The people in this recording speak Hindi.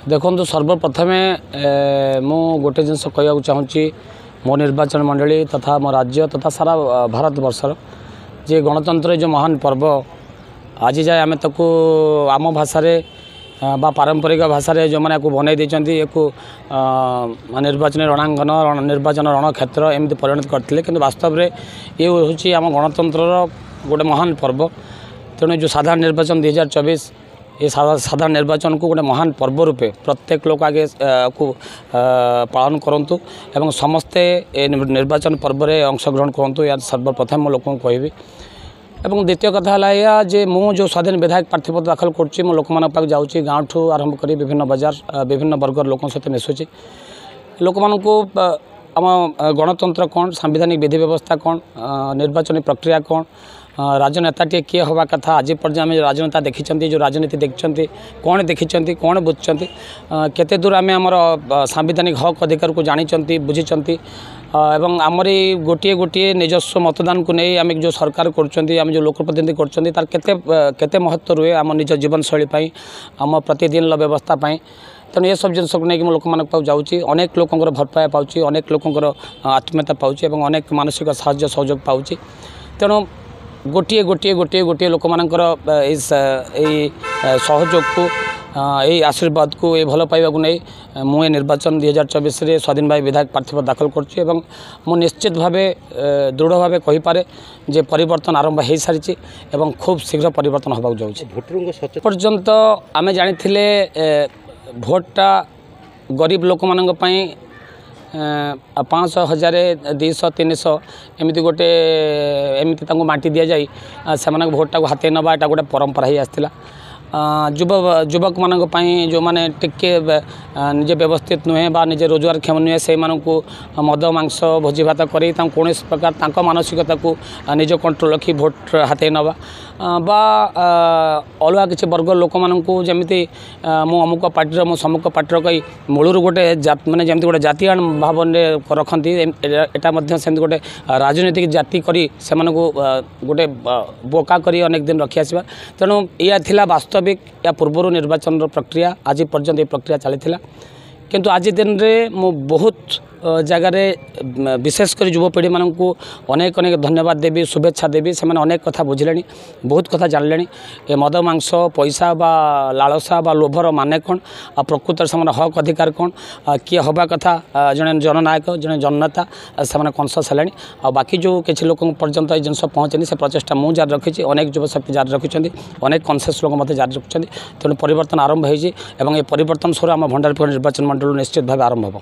देखो सर्वप्रथम मु गोटे जिनस कहूँ चाहूँगी मो निर्वाचन मंडली तथा मो राज्य तथा सारा भारत वर्षर जे गणतंत्र जो महान पर्व आज जाए आम ताकू आम भाषा बा पारंपरिक भाषा जो मैंने बनई देती निर्वाचन रणांगन निर्वाचन रणक्षेत्र एमती परिणत करते कि वास्तव में ये हूँ आम गणतंत्र गोटे महान पर्व तेणु जो साधारण निर्वाचन 2024 ये साधारण निर्वाचन को गोटे महान पर्व रूपे प्रत्येक लोक आगे को पालन करंतु एवं समस्ते निर्वाचन पर्व में अंशग्रहण करंतु या सर्वप्रथम मो लोक कहबी। एवं द्वितीय कथा है जे मु जो स्वाधीन विधायक प्रार्थीपत्र दाखल करुँच मो लोक मान पाक जाऊँगी गाँव ठू आरंभ कर विभिन्न बजार विभिन्न वर्गर लोक सहित मिसुची लोक मान को आम गणतंत्र कौन सांविधानिक विधि व्यवस्था कौन निर्वाचन प्रक्रिया कौन राजनेताटे किए हवा कथा आज पर्यटन आम राजनेता देखी जो राजनीति देखते कौन देखी कौन बुझी केते दूर आम आमर सांविधानिक हक अधिकार को जानी बुझी एवं आमर गोटे गोटे निजस्व मतदान को नहीं आम जो सरकार करें जो लोकप्रतिनिधि कर केते महत्व रुए आम निज जीवन शैली आम प्रतिदिन व्यवस्था तेणु ये सब जिन को लेकिन लोक मान जाऊँगी अनेक लोकर भरपाया पाँच अनेक लोकर आत्मीयता पाँच अनेक मानसिक साहाय्य सहयोग पाँच तेणु गोटे गोटे गोटे गोटे लोक मानकर सहयोग को यही आशीर्वाद को ये भल पाइबा को नहीं मुझे निर्वाचन 2024 रे स्वाधीन भाई विधायक प्रार्थीपत्र दाखल करुँच मु निश्चित भाव दृढ़ भाव कहीपे जे परिवर्तन आरंभ हो सारी एवं खूब शीघ्र परिवर्तन होगा जाऊँगी पर्यंत आम जानी भोटा गरीब लोक मान 500 1000 200 300 एमती गोटे एमती माटी दि जाए से भोटा को हाथे नवा एटा गोटे परंपरा ही आसला युवक मान जो मैंने टिके निजे व्यवस्थित नुहे बा निजे रोजगार क्षम नुहे से मद मांस भोजी भात कर कौन प्रकार मानसिकता को निज कंट्रोल रखी भोट हाथे नवा बा अलग किसी वर्ग लोक मानू जमी मु अमुक पार्टी मो सम्मुख पार्टी कही मूलर गोटे माने जमी गोटे जातीय भाव रखती एटा सेमती गोटे राजनीतिक जाति करी से गोटे बोका करी अनेक दिन रखी आसवा तेणु या थिला वास्तविक या पूर्व निर्वाचन प्रक्रिया आज पर्यंत ये प्रक्रिया चली किंतु आज दिन रे मु बहुत जगार विशेषकर युवपीढ़ी मानू अनेक अनेक धन्यवाद देवी शुभेच्छा देवी से अनेक कथा बुझिले बहुत कथा जानले ये मद मांस पैसा बा लालसा बा लोभर माने कौन आ प्रकृत से हक अधिकार कौन किए हवा कथा जड़े जननायक जड़े जननेता से कनसस है आ बाकी जो किसी लोक पर्यंत ये जिन पहुँचनी से प्रचेषा मुझे जारी रखी अनेक युवशक्ति जारी रखिंट अनेक कनसेस लोक मत जारी रखिंट तेणु परिवर्तन आरंभ होती ये परिवर्तन स्वर आम भंडारपुर निर्वाचन मंडल निश्चित भाव आरंभ हो।